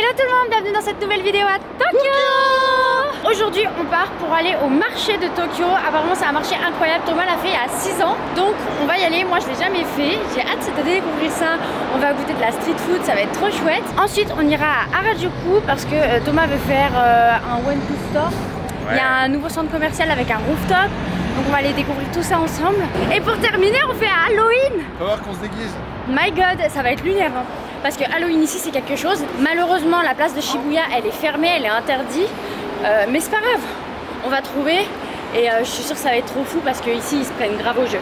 Hello tout le monde, bienvenue dans cette nouvelle vidéo à Tokyo. Aujourd'hui on part pour aller au marché de Tokyo. Apparemment c'est un marché incroyable, Thomas l'a fait il y a 6 ans. Donc on va y aller, moi je l'ai jamais fait. J'ai hâte cette année de découvrir ça. On va goûter de la street food, ça va être trop chouette. Ensuite on ira à Harajuku parce que Thomas veut faire un One Piece Store. Ouais. Il y a un nouveau centre commercial avec un rooftop. Donc on va aller découvrir tout ça ensemble. Et pour terminer on fait Halloween. On va voir qu'on se déguise. My god, ça va être lunaire hein. Parce que Halloween ici c'est quelque chose. Malheureusement la place de Shibuya elle est fermée, elle est interdite. Mais c'est pas grave, on va trouver. Et je suis sûre que ça va être trop fou parce qu'ici ils se prennent grave au jeu.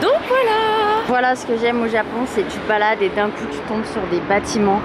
Donc voilà. Voilà ce que j'aime au Japon, c'est que tu te balades et d'un coup tu tombes sur des bâtiments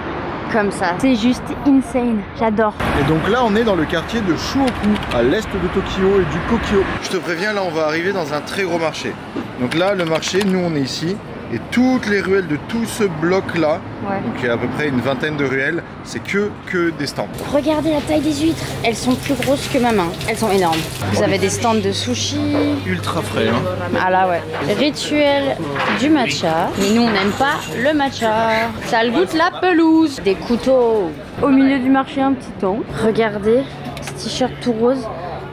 comme ça. C'est juste insane, j'adore. Et donc là on est dans le quartier de Shuoku, à l'est de Tokyo et du Kokyo. Je te préviens, là on va arriver dans un très gros marché. Donc là le marché, nous on est ici. Et toutes les ruelles de tout ce bloc là, ouais. Donc il y a à peu près une vingtaine de ruelles, c'est que des stands. Regardez la taille des huîtres, elles sont plus grosses que ma main, elles sont énormes. Vous avez des stands de sushi. Ultra frais hein. Ah là ouais. Rituel du matcha. Mais nous on n'aime pas le matcha. Ça le goûte la pelouse. Des couteaux. Au milieu du marché un petit ton. Regardez, ce t-shirt tout rose.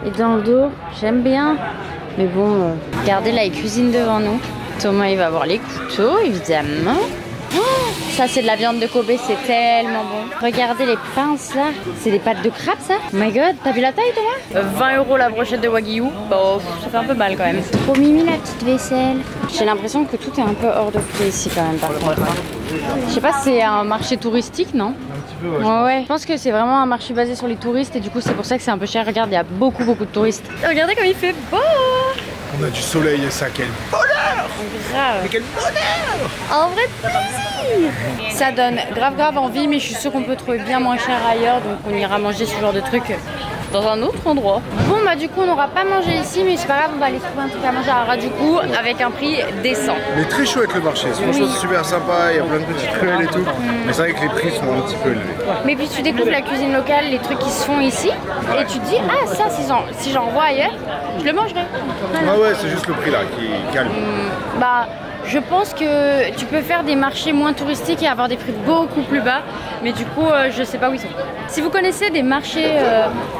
Et dans le dos, j'aime bien. Mais bon, regardez là, ils cuisinent devant nous. Thomas il va avoir les couteaux évidemment. Oh, ça c'est de la viande de Kobe, c'est tellement bon. Regardez les pinces là, c'est des pâtes de crabe ça. Oh my god, t'as vu la taille Thomas? 20 € la brochette de Wagyu. Bon, ça fait un peu mal quand même. Trop mimi la petite vaisselle. J'ai l'impression que tout est un peu hors de prix ici quand même par contre. Je sais pas si c'est un marché touristique non? Un petit peu ouais. Ouais, je pense que c'est vraiment un marché basé sur les touristes et du coup c'est pour ça que c'est un peu cher. Regarde, il y a beaucoup de touristes. Regardez comme il fait beau. On a du soleil et ça, quel bonheur! Grave. Mais quel bonheur! En vrai plaisir! Ça donne grave envie, mais je suis sûre qu'on peut trouver bien moins cher ailleurs, donc on ira manger ce genre de truc dans un autre endroit. Bon bah du coup on n'aura pas mangé ici, mais c'est pas grave, on va aller trouver un truc à manger à Harajuku avec un prix décent. Mais très chouette le marché, franchement c'est super sympa, il y a plein de petites ruelles et tout. Mais c'est vrai que les prix sont un petit peu élevés. Mais puis tu découvres la cuisine locale, les trucs qui se font ici, et tu te dis ah ça si j'en vois ailleurs, je le mangerai. Ah ouais, c'est juste le prix là qui calme. Bah je pense que tu peux faire des marchés moins touristiques et avoir des prix beaucoup plus bas, mais du coup je sais pas où ils sont. Si vous connaissez des marchés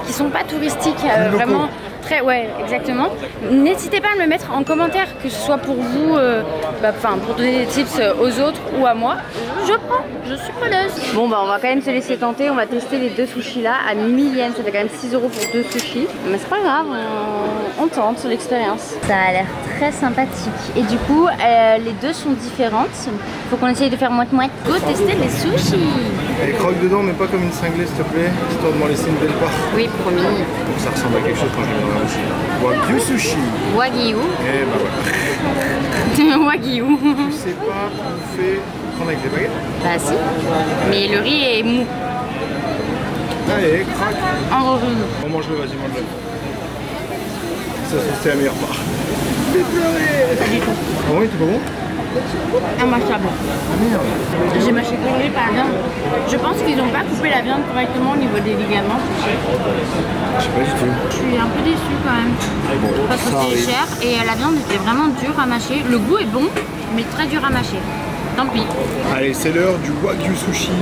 qui sont pas touristiques, vraiment très, ouais exactement, n'hésitez pas à me le mettre en commentaire, que ce soit pour vous, pour donner des tips aux autres ou à moi. Je prends, je suis preneuse. Bon bah on va quand même se laisser tenter, on va tester les deux sushis là à 1000 yens, ça fait quand même 6 € pour 2 sushis, mais c'est pas grave, on tente l'expérience. Ça a l'air très sympathique et du coup les deux sont différentes, faut qu'on essaye de faire moite-moite. Go tester les sushis. Et croque dedans mais pas comme une cinglée s'il te plaît, histoire de m'en laisser une belle part. Oui promis. Donc ça ressemble à quelque chose quand je vais dans la sushi. Wagyu sushi. Wagyu. Et bah voilà. Wagyu. Tu sais pas bouffer, prendre avec des baguettes? Bah si, mais le riz est mou. Allez, craque. En riz. On mange-le, vas-y, mange-le. Ça c'est la meilleure part. Fais pleurer. Pas du tout. Ah oui, t'es pas bon? Ah moi ça bon. Ah merde. J'ai mâché le riz par la viande. Je pense qu'ils n'ont pas coupé la viande correctement au niveau des ligaments. Je sais pas du tout. Je suis un peu déçue quand même. Bon, parce que c'est cher et la viande était vraiment dure à mâcher. Le goût est bon, mais très dur à mâcher. Tant pis. Allez, c'est l'heure du Wagyu sushi.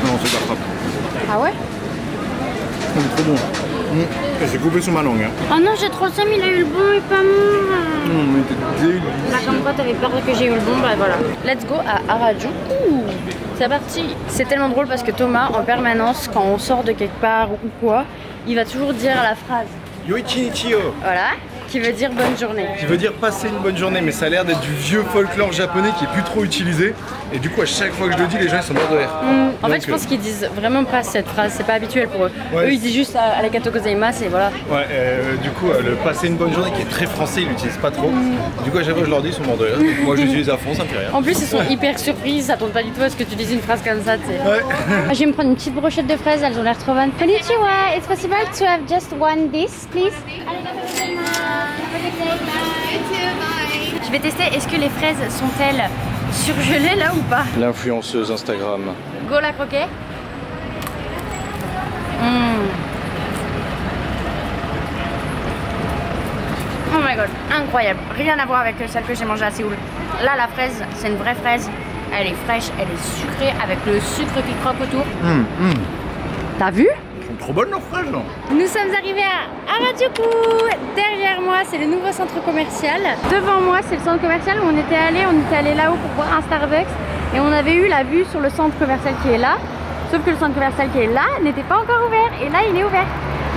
Non, c'est pas frappe. Ah ouais? C'est trop bon. J'ai coupé sur ma langue. Hein. Oh non, j'ai trop le seum, il a eu le bon et pas moi. Non, mais t'es dégueu. Là, comme quoi t'avais peur que j'ai eu le bon, bah voilà. Let's go à Harajuku. C'est parti. C'est tellement drôle parce que Thomas, en permanence, quand on sort de quelque part ou quoi, il va toujours dire la phrase Yoichinichiyo. Voilà, qui veut dire bonne journée. Qui veut dire passer une bonne journée, mais ça a l'air d'être du vieux folklore japonais qui est plus trop utilisé. Et du coup, à chaque fois que je le dis, les gens ils sont morts de rire. En fait, je pense qu'ils disent vraiment pas cette phrase, c'est pas habituel pour eux. Ouais. Eux, ils disent juste arigato gozaimasu et voilà. Ouais, du coup, le passer une bonne journée qui est très français, ils l'utilisent pas trop. Du coup, à chaque fois que je leur dis, ils sont morts de rire. Donc, moi, je l'utilise à fond, ça me fait rire. En plus, ils sont hyper surpris, ça tombe pas du tout à ce que tu dises une phrase comme ça, tu sais. Ouais. Je vais me prendre une petite brochette de fraises, elles ont l'air trop bonnes. Konnichiwa, it's possible to have just one this, please? Je vais tester, est-ce que les fraises sont-elles surgelées là ou pas? L'influenceuse Instagram. Go la croquer. Oh my god, incroyable. Rien à voir avec celle que j'ai mangée à Séoul. Là, la fraise, c'est une vraie fraise. elle est fraîche, elle est sucrée avec le sucre qui croque autour. T'as vu? Elles sont trop bonnes leurs fraises. Nous sommes arrivés à Harajuku. Derrière moi, c'est le nouveau centre commercial. Devant moi, c'est le centre commercial où on était allé là-haut pour boire un Starbucks. Et on avait eu la vue sur le centre commercial qui est là. Sauf que le centre commercial qui est là n'était pas encore ouvert. Et là, il est ouvert.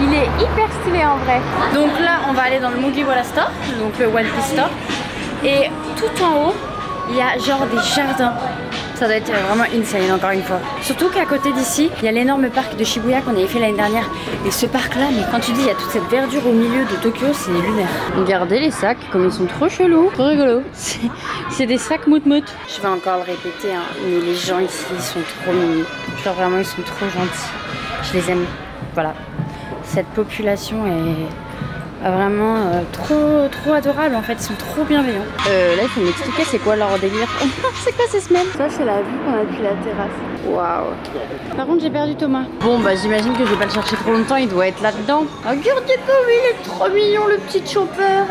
Il est hyper stylé en vrai. Donc là, on va aller dans le Mugiwara Store, donc le One Piece Store. Et tout en haut, il y a genre des jardins. Ça doit être vraiment insane encore une fois. Surtout qu'à côté d'ici, il y a l'énorme parc de Shibuya qu'on avait fait l'année dernière. Et ce parc là, mais quand tu dis il y a toute cette verdure au milieu de Tokyo, c'est lunaire. Regardez les sacs, comme ils sont trop chelous, trop rigolo. C'est des sacs mout-mout. Je vais encore le répéter, hein, mais les gens ici, ils sont trop mignons. Genre vraiment, ils sont trop gentils. Je les aime. Voilà. Cette population est vraiment trop adorable en fait, ils sont trop bienveillants. Là il faut m'expliquer c'est quoi leur délire. C'est quoi ces semaines? Ça c'est la vue qu'on a depuis la terrasse. Waouh. Par contre j'ai perdu Thomas. Bon bah j'imagine que je vais pas le chercher trop longtemps, il doit être là-dedans. Regardez comme il est trop mignon le petit chopper.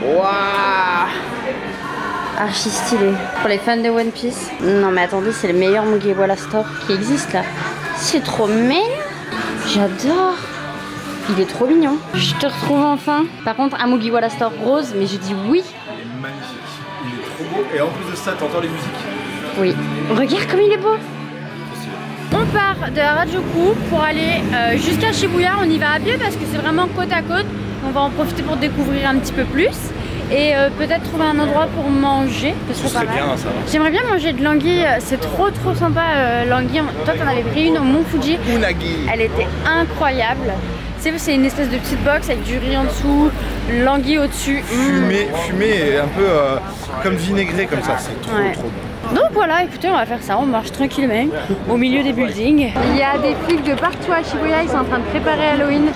Waouh. Archi stylé. Pour les fans de One Piece. Non mais attendez, c'est le meilleur Mugiwara Store qui existe là. C'est trop mignon. J'adore. Il est trop mignon. Je te retrouve enfin. Par contre, un Mugiwara Store rose, mais je dis oui. Il est magnifique. Il est trop beau. Et en plus de ça, t'entends les musiques? Oui. Regarde comme il est beau. On part de Harajuku pour aller jusqu'à Shibuya. On y va à pied parce que c'est vraiment côte à côte. On va en profiter pour découvrir un petit peu plus. Et peut-être trouver un endroit pour manger. Ce serait bien ça. J'aimerais bien manger de l'anguille. C'est trop sympa l'anguille. Toi, t'en avais pris une au Mont Fuji. Unagi. Elle était incroyable. C'est une espèce de petite box avec du riz en dessous, l'anguille au-dessus. Fumé et un peu comme vinaigré comme ça, c'est trop bon. Donc voilà, écoutez, on va faire ça, on marche tranquillement au milieu des buildings. Il y a des flics de partout à Shibuya, ils sont en train de préparer Halloween.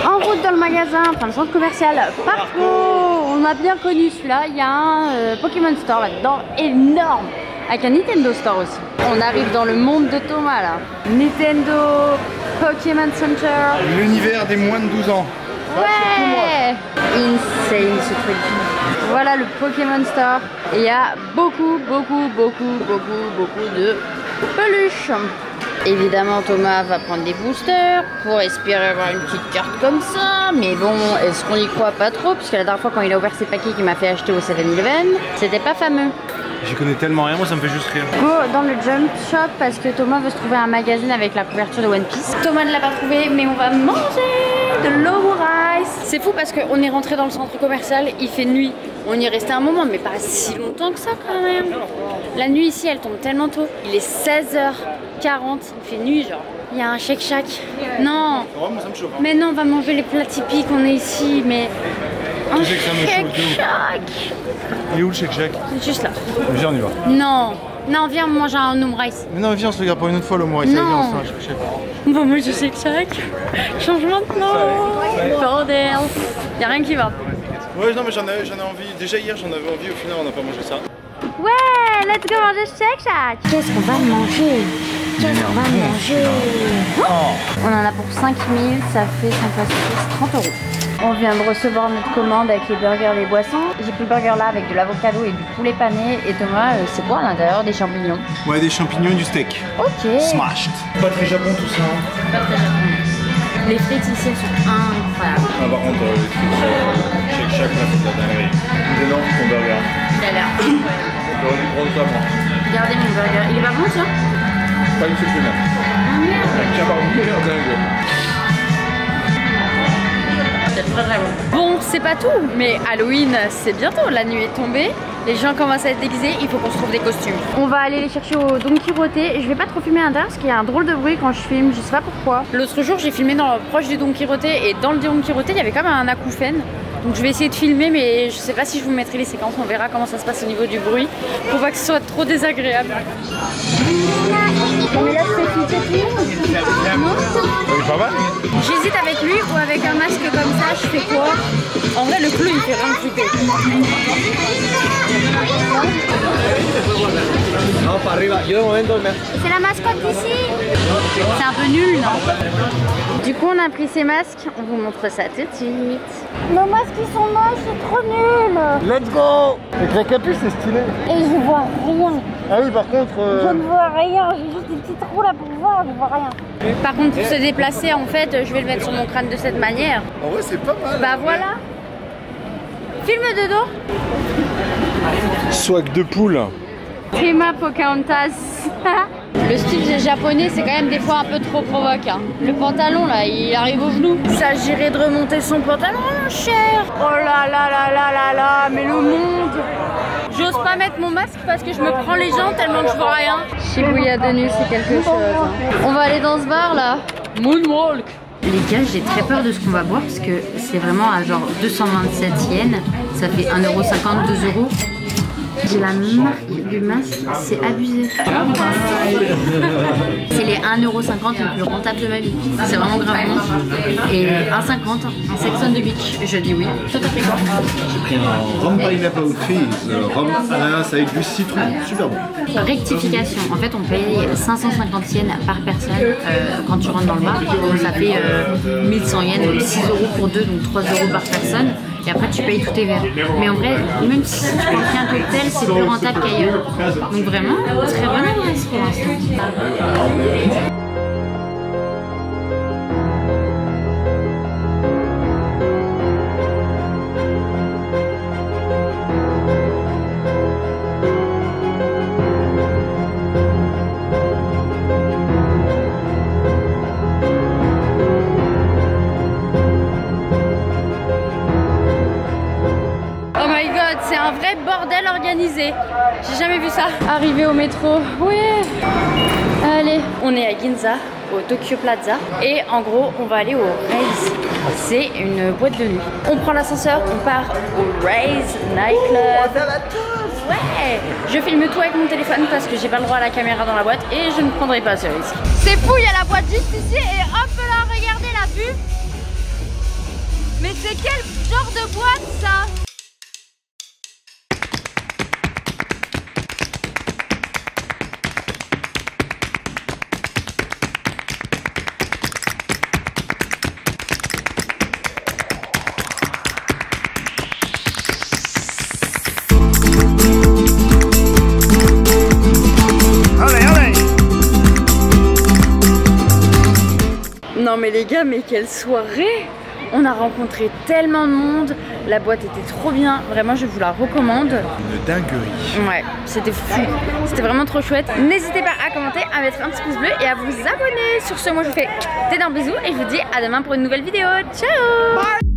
En route dans le magasin, enfin le centre commercial Parco, on a bien connu celui-là, il y a un Pokémon Store là-dedans, énorme, avec un Nintendo Store aussi. On arrive dans le monde de Thomas là. Nintendo, Pokémon Center. L'univers des moins de 12 ans. Ouais. Insane ce truc. Voilà le Pokémon Store. Et il y a beaucoup de peluches. Évidemment Thomas va prendre des boosters pour espérer avoir une petite carte comme ça. Mais bon, est-ce qu'on y croit pas trop? Puisque la dernière fois quand il a ouvert ses paquets qu'il m'a fait acheter au 7-Eleven, c'était pas fameux. J'y connais tellement rien, moi ça me fait juste rire. Go dans le Jump Shop parce que Thomas veut se trouver un magazine avec la couverture de One Piece. Thomas ne l'a pas trouvé, mais on va manger de l'omurice. C'est fou parce qu'on est rentré dans le centre commercial, il fait nuit. On y est resté un moment, mais pas si longtemps que ça quand même. La nuit ici, elle tombe tellement tôt. Il est 16h40, il fait nuit genre. Il y a un Shake Shack. Non. Mais non, on va manger les plats typiques, on est ici, mais... Un Shake Shack. Il est où le Shake Shack? Juste là. Viens, on y va. Non. Non, viens, on mange un omurice. Mais non, viens, on se regarde pour une autre fois l'omurice. Non. Viens, on se fait un Shake Shack. On va manger Shake Shack. Changement de plan. Bordel. Y'a rien qui va. Ouais, non, mais j'en avais envie. Déjà hier, j'en avais envie. Au final, on n'a pas mangé ça. Ouais, let's go manger Shake Shack. Qu'est-ce qu'on va manger? Qu'est-ce qu'on va manger? On en a pour 5 000, ça fait 5 fois 6, 30 €. On vient de recevoir notre commande avec les burgers et les boissons. J'ai pris le burger là avec de l'avocado et du poulet pané. Et Thomas, c'est quoi à l'intérieur? Des champignons? Ouais, des champignons et du steak. Ok. Smashed. Pas très japon tout ça. Pas très japonais. Les frites ici elles sont incroyables. Ah, par contre, les frites Shake Shack là, c'est de la dinguerie. Il est énorme ton burger. Il a l'air incroyable. J'aurais dû prendre ça moi. Regardez mon burger. Il est pas bon tiens? Pas exceptionnel. Ah merde. Tiens, par contre, dingue. C'est très très bon. Bon, c'est pas tout, mais Halloween, c'est bientôt. La nuit est tombée. Les gens commencent à être déguisés, il faut qu'on se trouve des costumes. On va aller les chercher au Don Quirote. Je vais pas trop filmer à l'intérieur parce qu'il y a un drôle de bruit quand je filme, je sais pas pourquoi. L'autre jour, j'ai filmé proche du Don Quirote et dans le Don Quirote, il y avait quand même un acouphène. Donc je vais essayer de filmer, mais je sais pas si je vous mettrai les séquences. On verra comment ça se passe au niveau du bruit pour pas que ce soit trop désagréable. Mais là, je fais flipper tout le monde. C'est pas mal. J'hésite avec lui ou avec un masque comme ça, je fais quoi? En vrai, le clown il fait vraiment flipper. C'est la mascotte d'ici. C'est un peu nul, non? Du coup, on a pris ces masques. On vous montre ça tout de suite. Nos masques qui sont moches, c'est trop nul. Let's go. Le Grey Capuce, c'est stylé. Et je vois rien. Ah oui, par contre... Je ne vois rien, j'ai juste des petits trous là pour voir, je vois rien. Par contre, pour se déplacer, en fait, je vais le mettre sur mon crâne de cette manière. En vrai, c'est pas mal. Bah voilà. Filme de dos. Swag de poule. Prima Pocahontas. Le style japonais, c'est quand même des fois un peu trop provoque. Le pantalon là, il arrive au genou. Il s'agirait de remonter son pantalon, mon cher. Oh là là là là là là, mais le monde. J'ose pas mettre mon masque parce que je me prends les jambes tellement que je vois rien. Shibuya de nuit, c'est quelque chose. On va aller dans ce bar là. Moonwalk. Les gars, j'ai très peur de ce qu'on va boire parce que c'est vraiment à genre 227 yens. Ça fait 1,50 €, 2 €. J'ai la marque du masque, c'est abusé. C'est les 1,50 € les plus rentables de ma vie. C'est vraiment grave bon. Et 1,50 €, un Sex on the Beach. Je dis oui. Toi, t'as pris quoi? J'ai pris un rhum pineapple fizz, rhum ananas avec du citron, super bon. Rectification, en fait on paye 550 yens par personne quand tu rentres dans le bar. Donc ça fait 1100 yens, 6 € pour deux, donc 3 € par personne. Et après tu payes tous tes verres. Mais en vrai, même si tu prends qu'un cocktail, c'est plus rentable qu'ailleurs. Donc vraiment, très vraiment nice pour l'instant. C'est un vrai bordel organisé. J'ai jamais vu ça. Arrivé au métro. Oui. Allez, on est à Ginza, au Tokyo Plaza. Et en gros, on va aller au Raze. C'est une boîte de nuit. On prend l'ascenseur, on part au Raze Nightclub. Ouais. Je filme tout avec mon téléphone parce que j'ai pas le droit à la caméra dans la boîte et je ne prendrai pas ce risque. C'est fou, il y a la boîte juste ici et hop là, regardez la vue. Mais c'est quel genre de boîte ça? Non mais les gars, mais quelle soirée! On a rencontré tellement de monde, la boîte était trop bien, vraiment je vous la recommande. Une dinguerie. Ouais, c'était fou, c'était vraiment trop chouette. N'hésitez pas à commenter, à mettre un petit pouce bleu et à vous abonner. Sur ce, moi je vous fais d'énormes bisous et je vous dis à demain pour une nouvelle vidéo. Ciao! Bye.